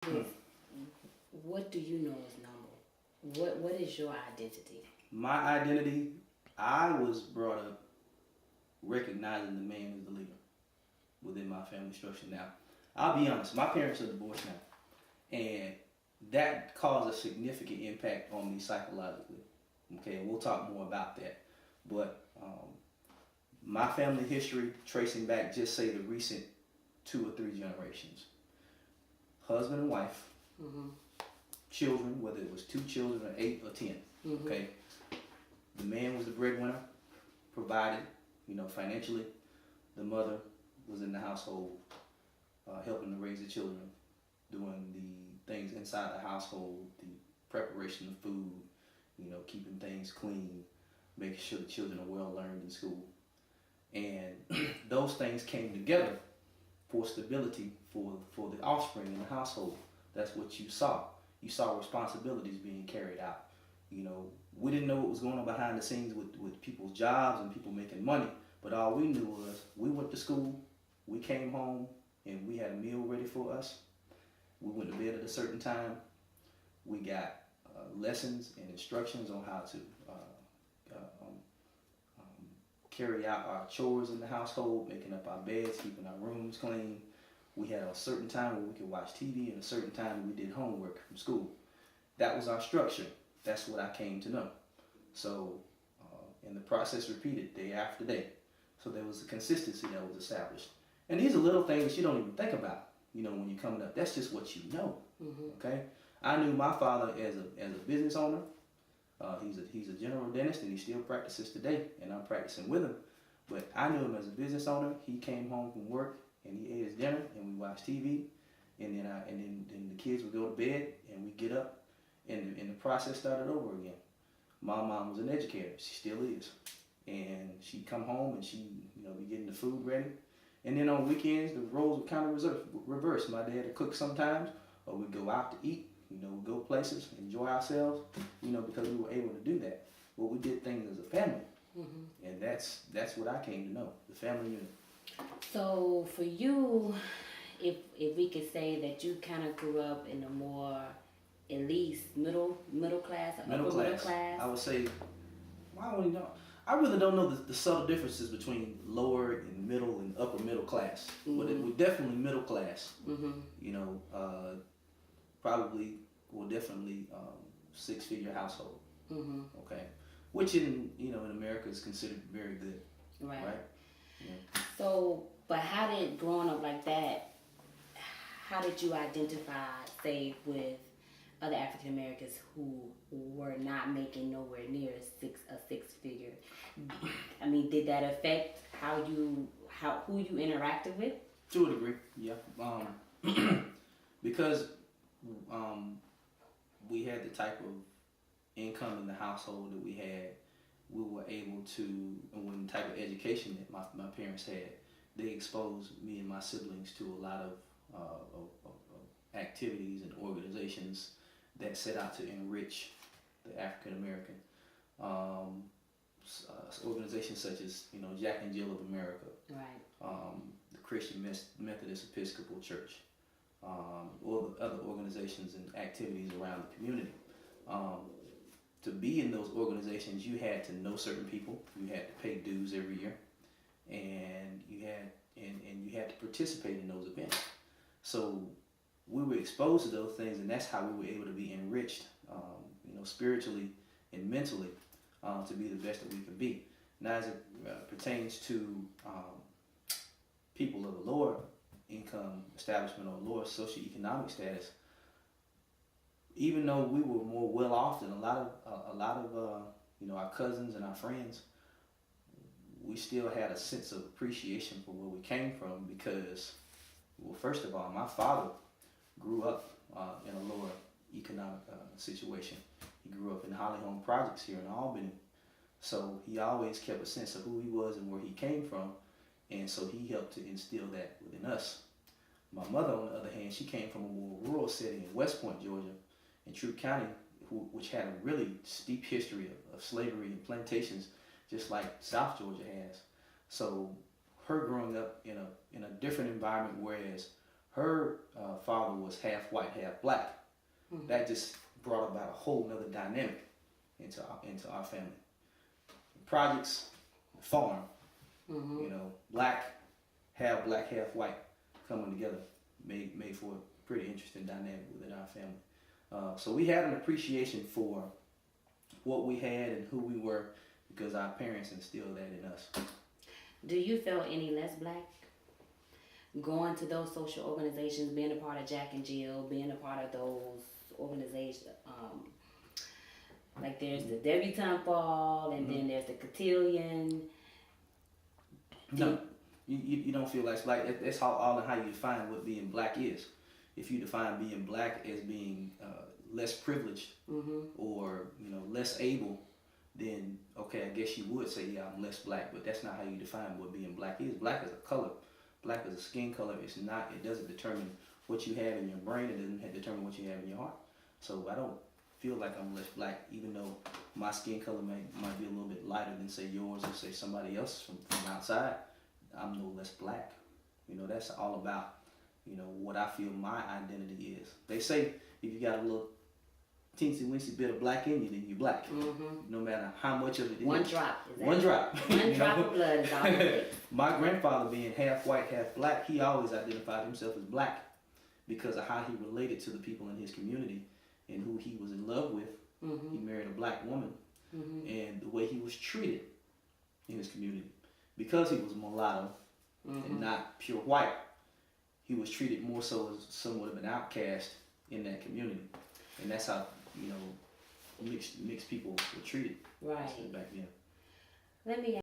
Is what do you know as number? What is your identity? My identity, I was brought up recognizing the man as the leader within my family structure. Now, I'll be honest, my parents are divorced now, and that caused a significant impact on me psychologically. Okay, and we'll talk more about that. But my family history, tracing back just say the recent 2 or 3 generations, husband and wife, Mm-hmm. children, whether it was 2 children or 8 or 10. Mm-hmm. Okay, the man was the breadwinner, provided, financially. The mother was in the household, helping to raise the children, doing the things inside the household, the preparation of food, keeping things clean, making sure the children are well learned in school. And those things came together for stability for the offspring in the household. That's what you saw. You saw responsibilities being carried out. We didn't know what was going on behind the scenes with people's jobs and people making money, but all we knew was we went to school, we came home, and we had a meal ready for us. We went to bed at a certain time. We got lessons and instructions on how to carry out our chores in the household, making up our beds, keeping our rooms clean. We had a certain time where we could watch TV and a certain time we did homework from school. That was our structure. That's what I came to know. So, and the process repeated day after day. So there was a consistency that was established. And these are little things you don't even think about, when you're coming up. That's just what you know, okay? I knew my father as a business owner. He's a general dentist and he still practices today, and I'm practicing with him. But I knew him as a business owner. He came home from work and he ate his dinner and we watched TV, and then the kids would go to bed and we get up, and the process started over again. My mom was an educator. She still is, and she'd come home and she be getting the food ready, and then on weekends the roles would kind of reverse. My dad would cook sometimes, or we'd go out to eat. We'd go places, enjoy ourselves, because we were able to do that. But we did things as a family, and that's what I came to know, the family unit. So for you, if we could say that you kind of grew up in a more, at least middle class, or Middle upper middle class. class. I would say, I don't know. I really don't know the subtle differences between lower and middle and upper middle class, but we're definitely middle class. Probably, well, definitely 6-figure household. Okay, which in America is considered very good. Right. Yeah. So, but how did growing up like that? How did you identify, say, with other African Americans who were not making nowhere near a six figure? I mean, did that affect who you interacted with? To a degree, yeah. Because we had the type of income in the household that we had, we were able to, and the type of education that my parents had, they exposed me and my siblings to a lot of activities and organizations that set out to enrich the African American. Organizations such as Jack and Jill of America, right? The Christian Methodist Episcopal Church, or the other organizations and activities around the community. To be in those organizations, you had to know certain people. You had to pay dues every year, and you had to participate in those events. So we were exposed to those things, and that's how we were able to be enriched, spiritually and mentally, to be the best that we could be. Now, as it pertains to people of a lower income establishment or lower socioeconomic status, even though we were more well off than a lot of our cousins and our friends, we still had a sense of appreciation for where we came from because, well, first of all, my father grew up in a lower economic situation. He grew up in Holly Home Projects here in Albany, so he always kept a sense of who he was and where he came from, and so he helped to instill that within us. My mother, on the other hand, she came from a more rural setting in West Point, Georgia, in Troup County, which had a really steep history of slavery and plantations, just like South Georgia has. So her growing up in a different environment, whereas Her father was half white, half black. Mm-hmm. That just brought about a whole nother dynamic into our family. Projects, farm, Mm-hmm. you know, black, half white, coming together made for a pretty interesting dynamic within our family. So we had an appreciation for what we had and who we were because our parents instilled that in us. Do you feel any less black? Going to those social organizations, being a part of Jack and Jill, being a part of those organizations, like there's the debutante ball, and then there's the cotillion. No, you don't feel like black. That's all in how you define what being black is. If you define being black as being less privileged or less able, then okay, I guess you would say yeah, I'm less black. But that's not how you define what being black is. Black is a color. Black is a skin color. It's not. It doesn't determine what you have in your brain. It doesn't determine what you have in your heart. So I don't feel like I'm less black, even though my skin color might be a little bit lighter than say yours or say somebody else from outside. I'm no less black. That's all about what I feel my identity is. They say if you got a little teensy weensy bit of black in you, then you're black. No matter how much of it is. One drop. Exactly. One drop. One drop of blood is all it takes. My grandfather being half white, half black, he always identified himself as black because of how he related to the people in his community and who he was in love with. He married a black woman and the way he was treated in his community. Because he was mulatto and not pure white, he was treated more so as somewhat of an outcast in that community. And that's how, mixed people were treated. Right. Back then. Let me